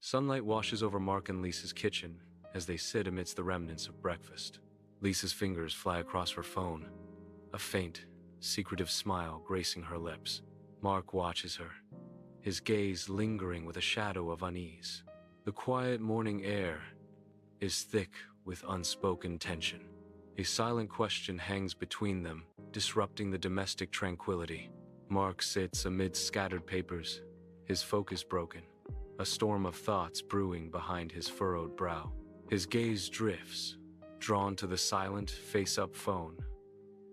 Sunlight washes over Mark and Lisa's kitchen as they sit amidst the remnants of breakfast. Lisa's fingers fly across her phone, a faint, secretive smile gracing her lips. Mark watches her, his gaze lingering with a shadow of unease. The quiet morning air is thick with unspoken tension. A silent question hangs between them, disrupting the domestic tranquility. Mark sits amid scattered papers, his focus broken, a storm of thoughts brewing behind his furrowed brow. His gaze drifts, drawn to the silent, face-up phone,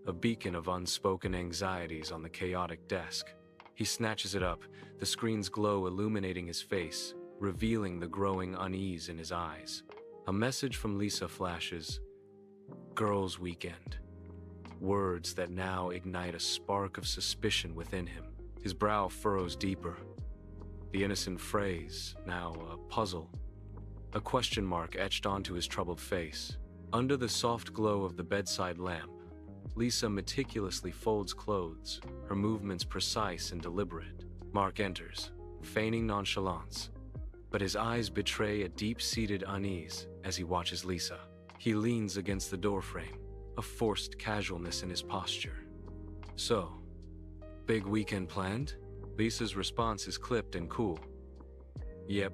a beacon of unspoken anxieties on the chaotic desk. He snatches it up, the screen's glow illuminating his face, revealing the growing unease in his eyes. A message from Lisa flashes, "Girls' weekend." Words that now ignite a spark of suspicion within him. His brow furrows deeper. The innocent phrase, now a puzzle. A question mark etched onto his troubled face. Under the soft glow of the bedside lamp, Lisa meticulously folds clothes, her movements precise and deliberate. Mark enters, feigning nonchalance, but his eyes betray a deep-seated unease as he watches Lisa. He leans against the doorframe, a forced casualness in his posture. "So, big weekend planned?" Lisa's response is clipped and cool. "Yep,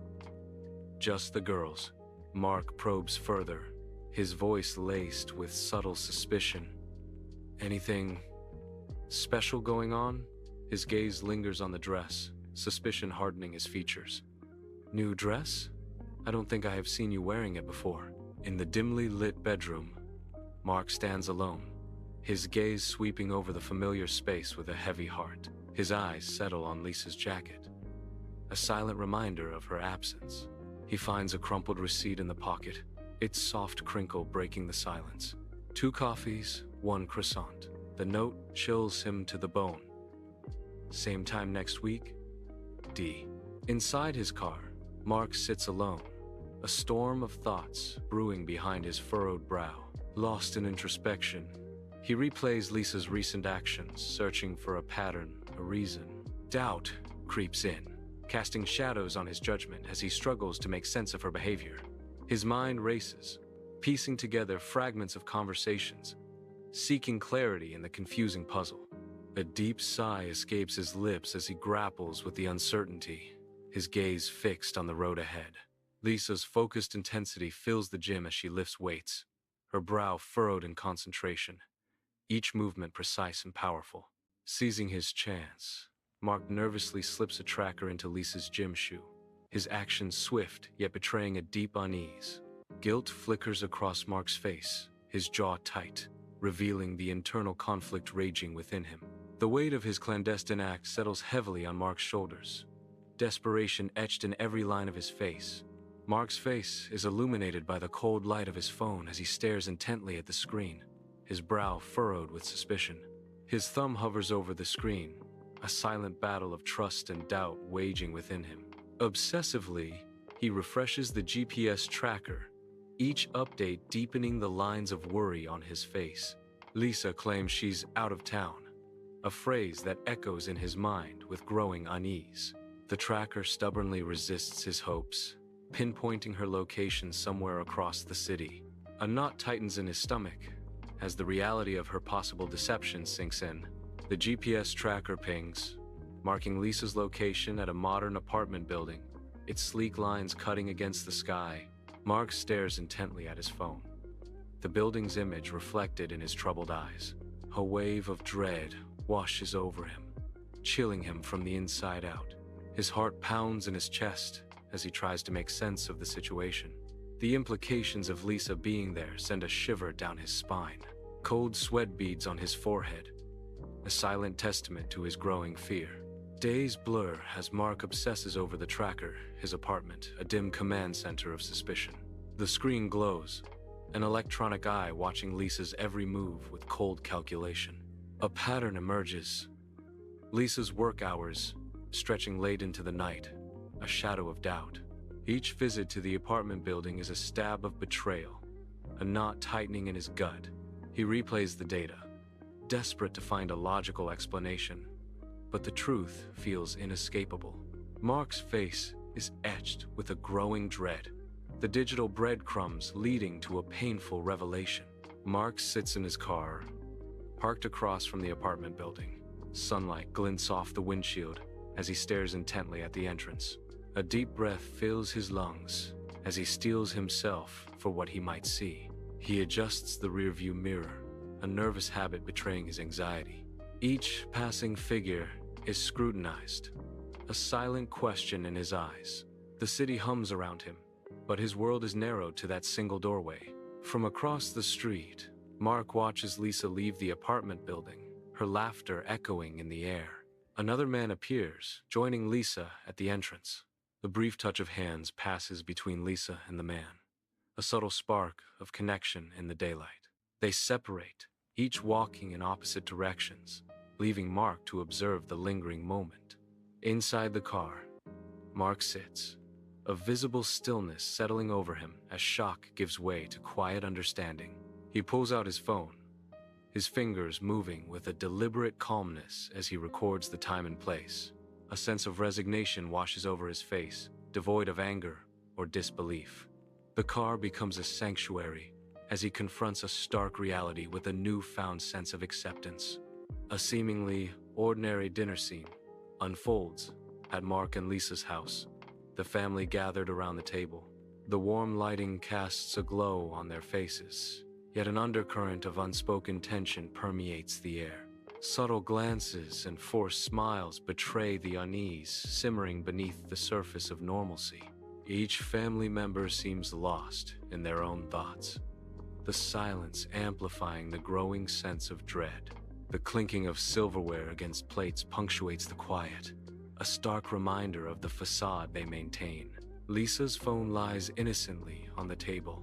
just the girls." Mark probes further, his voice laced with subtle suspicion. "Anything special going on?" His gaze lingers on the dress, suspicion hardening his features. "New dress? I don't think I have seen you wearing it before." In the dimly lit bedroom, Mark stands alone, his gaze sweeping over the familiar space with a heavy heart. His eyes settle on Lisa's jacket, a silent reminder of her absence. He finds a crumpled receipt in the pocket, its soft crinkle breaking the silence. 2 coffees, 1 croissant. The note chills him to the bone. "Same time next week? D." Inside his car, Mark sits alone, a storm of thoughts brewing behind his furrowed brow. Lost in introspection, he replays Lisa's recent actions, searching for a pattern, a reason. Doubt creeps in, casting shadows on his judgment as he struggles to make sense of her behavior. His mind races, piecing together fragments of conversations, seeking clarity in the confusing puzzle. A deep sigh escapes his lips as he grapples with the uncertainty, his gaze fixed on the road ahead. Lisa's focused intensity fills the gym as she lifts weights, her brow furrowed in concentration, each movement precise and powerful. Seizing his chance, Mark nervously slips a tracker into Lisa's gym shoe, his actions swift yet betraying a deep unease. Guilt flickers across Mark's face, his jaw tight, revealing the internal conflict raging within him. The weight of his clandestine act settles heavily on Mark's shoulders, desperation etched in every line of his face. Mark's face is illuminated by the cold light of his phone as he stares intently at the screen, his brow furrowed with suspicion. His thumb hovers over the screen, a silent battle of trust and doubt waging within him. Obsessively, he refreshes the GPS tracker, each update deepening the lines of worry on his face. Lisa claims she's out of town, a phrase that echoes in his mind with growing unease. The tracker stubbornly resists his hopes, pinpointing her location somewhere across the city. A knot tightens in his stomach as the reality of her possible deception sinks in. The GPS tracker pings, marking Lisa's location at a modern apartment building, its sleek lines cutting against the sky. Mark stares intently at his phone, the building's image reflected in his troubled eyes. A wave of dread washes over him, chilling him from the inside out. His heart pounds in his chest as he tries to make sense of the situation. The implications of Lisa being there send a shiver down his spine. Cold sweat beads on his forehead, a silent testament to his growing fear. Days blur as Mark obsesses over the tracker, his apartment, a dim command center of suspicion. The screen glows, an electronic eye watching Lisa's every move with cold calculation. A pattern emerges. Lisa's work hours, stretching late into the night, a shadow of doubt. Each visit to the apartment building is a stab of betrayal, a knot tightening in his gut. He replays the data, desperate to find a logical explanation, but the truth feels inescapable. Mark's face is etched with a growing dread, the digital breadcrumbs leading to a painful revelation. Mark sits in his car, parked across from the apartment building. Sunlight glints off the windshield as he stares intently at the entrance. A deep breath fills his lungs as he steels himself for what he might see. He adjusts the rearview mirror, a nervous habit betraying his anxiety. Each passing figure is scrutinized, a silent question in his eyes. The city hums around him, but his world is narrowed to that single doorway. From across the street, Mark watches Lisa leave the apartment building, her laughter echoing in the air. Another man appears, joining Lisa at the entrance. The brief touch of hands passes between Lisa and the man, a subtle spark of connection in the daylight. They separate, each walking in opposite directions, leaving Mark to observe the lingering moment. Inside the car, Mark sits, a visible stillness settling over him as shock gives way to quiet understanding. He pulls out his phone, his fingers moving with a deliberate calmness as he records the time and place. A sense of resignation washes over his face, devoid of anger or disbelief. The car becomes a sanctuary as he confronts a stark reality with a newfound sense of acceptance. A seemingly ordinary dinner scene unfolds at Mark and Lisa's house. The family gathered around the table. The warm lighting casts a glow on their faces, yet an undercurrent of unspoken tension permeates the air. Subtle glances and forced smiles betray the unease simmering beneath the surface of normalcy. Each family member seems lost in their own thoughts, the silence amplifying the growing sense of dread. The clinking of silverware against plates punctuates the quiet, a stark reminder of the facade they maintain. Lisa's phone lies innocently on the table,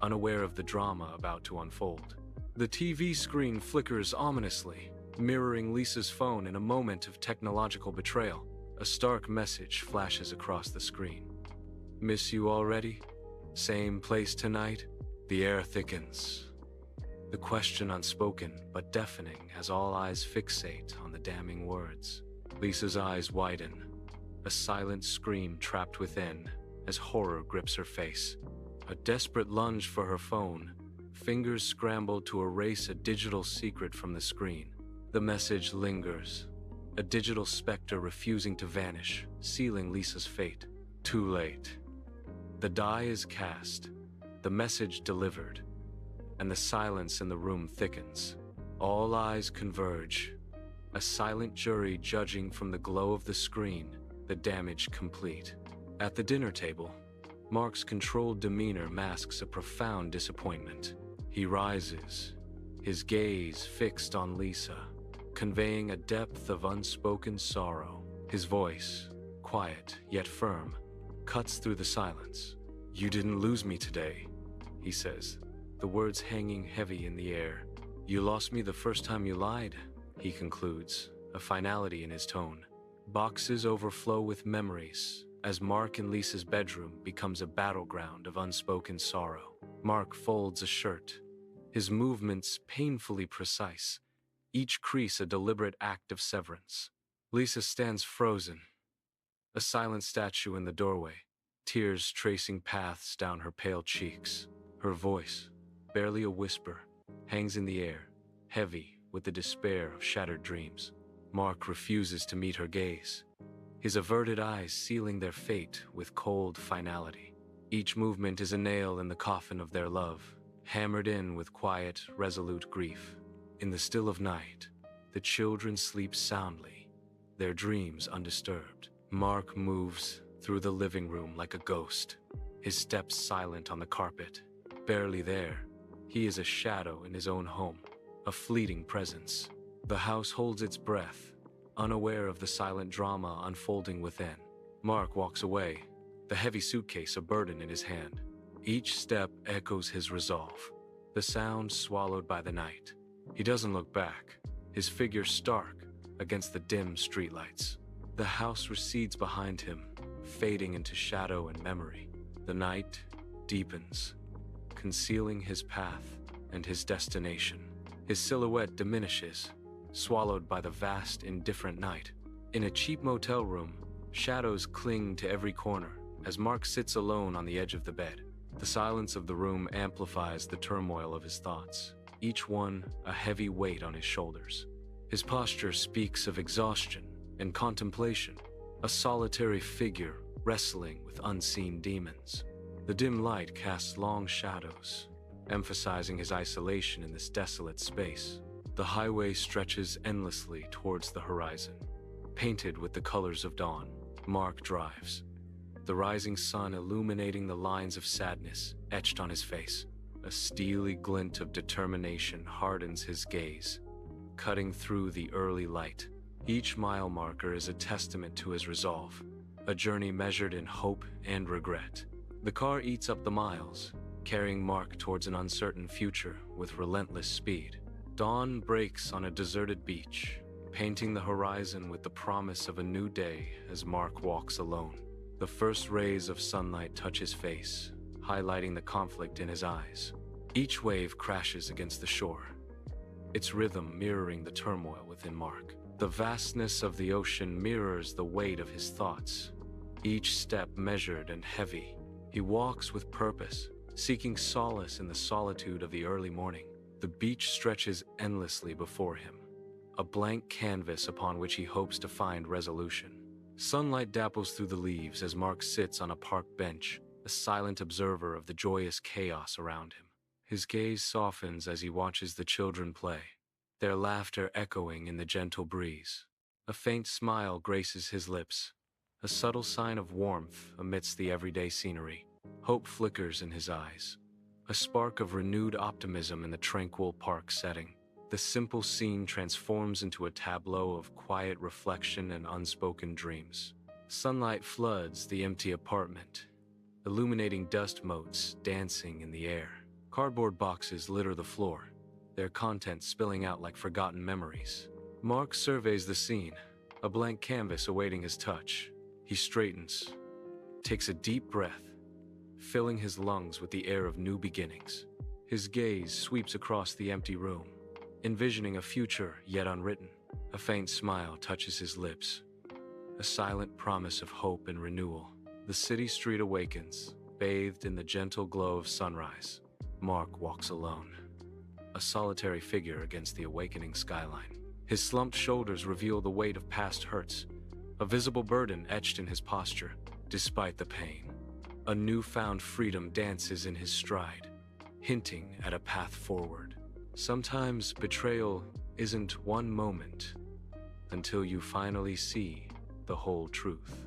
unaware of the drama about to unfold. The TV screen flickers ominously, mirroring Lisa's phone in a moment of technological betrayal. A stark message flashes across the screen. "Miss you already? Same place tonight?" The air thickens, the question unspoken but deafening as all eyes fixate on the damning words. Lisa's eyes widen, a silent scream trapped within as horror grips her face. A desperate lunge for her phone, fingers scramble to erase a digital secret from the screen. The message lingers, a digital specter refusing to vanish, sealing Lisa's fate. Too late. The die is cast, the message delivered, and the silence in the room thickens. All eyes converge, a silent jury judging from the glow of the screen, the damage complete. At the dinner table, Mark's controlled demeanor masks a profound disappointment. He rises, his gaze fixed on Lisa, conveying a depth of unspoken sorrow. His voice, quiet yet firm, cuts through the silence. "You didn't lose me today," he says, the words hanging heavy in the air. "You lost me the first time you lied," he concludes, a finality in his tone. Boxes overflow with memories as Mark in Lisa's bedroom becomes a battleground of unspoken sorrow. Mark folds a shirt, his movements painfully precise, each crease a deliberate act of severance. Lisa stands frozen, a silent statue in the doorway, tears tracing paths down her pale cheeks. Her voice, barely a whisper, hangs in the air, heavy with the despair of shattered dreams. Mark refuses to meet her gaze, his averted eyes sealing their fate with cold finality. Each movement is a nail in the coffin of their love, hammered in with quiet, resolute grief. In the still of night, the children sleep soundly, their dreams undisturbed. Mark moves through the living room like a ghost, his steps silent on the carpet. Barely there, he is a shadow in his own home, a fleeting presence. The house holds its breath, unaware of the silent drama unfolding within. Mark walks away, the heavy suitcase a burden in his hand. Each step echoes his resolve, the sound swallowed by the night. He doesn't look back, his figure stark against the dim streetlights. The house recedes behind him, fading into shadow and memory. The night deepens, concealing his path and his destination. His silhouette diminishes, swallowed by the vast, indifferent night. In a cheap motel room, Shadows cling to every corner as Mark sits alone on the edge of the bed. The silence of the room amplifies the turmoil of his thoughts, each one a heavy weight on his shoulders. His posture speaks of exhaustion and contemplation, a solitary figure wrestling with unseen demons. The dim light casts long shadows, emphasizing his isolation in this desolate space. The highway stretches endlessly towards the horizon. Painted with the colors of dawn, Mark drives, the rising sun illuminating the lines of sadness etched on his face. A steely glint of determination hardens his gaze, cutting through the early light. Each mile marker is a testament to his resolve, a journey measured in hope and regret. The car eats up the miles, carrying Mark towards an uncertain future with relentless speed. Dawn breaks on a deserted beach, painting the horizon with the promise of a new day as Mark walks alone. The first rays of sunlight touch his face, highlighting the conflict in his eyes. Each wave crashes against the shore, its rhythm mirroring the turmoil within Mark. The vastness of the ocean mirrors the weight of his thoughts, each step measured and heavy. He walks with purpose, seeking solace in the solitude of the early morning. The beach stretches endlessly before him, a blank canvas upon which he hopes to find resolution. Sunlight dapples through the leaves as Mark sits on a park bench, a silent observer of the joyous chaos around him. His gaze softens as he watches the children play, their laughter echoing in the gentle breeze. A faint smile graces his lips, a subtle sign of warmth amidst the everyday scenery. Hope flickers in his eyes, a spark of renewed optimism in the tranquil park setting. The simple scene transforms into a tableau of quiet reflection and unspoken dreams. Sunlight floods the empty apartment, illuminating dust motes dancing in the air. Cardboard boxes litter the floor, their contents spilling out like forgotten memories. Mark surveys the scene, a blank canvas awaiting his touch. He straightens, takes a deep breath, filling his lungs with the air of new beginnings. His gaze sweeps across the empty room, envisioning a future yet unwritten. A faint smile touches his lips, a silent promise of hope and renewal. The city street awakens, bathed in the gentle glow of sunrise. Mark walks alone, a solitary figure against the awakening skyline. His slumped shoulders reveal the weight of past hurts, a visible burden etched in his posture. Despite the pain, a newfound freedom dances in his stride, hinting at a path forward. Sometimes betrayal isn't one moment until you finally see the whole truth.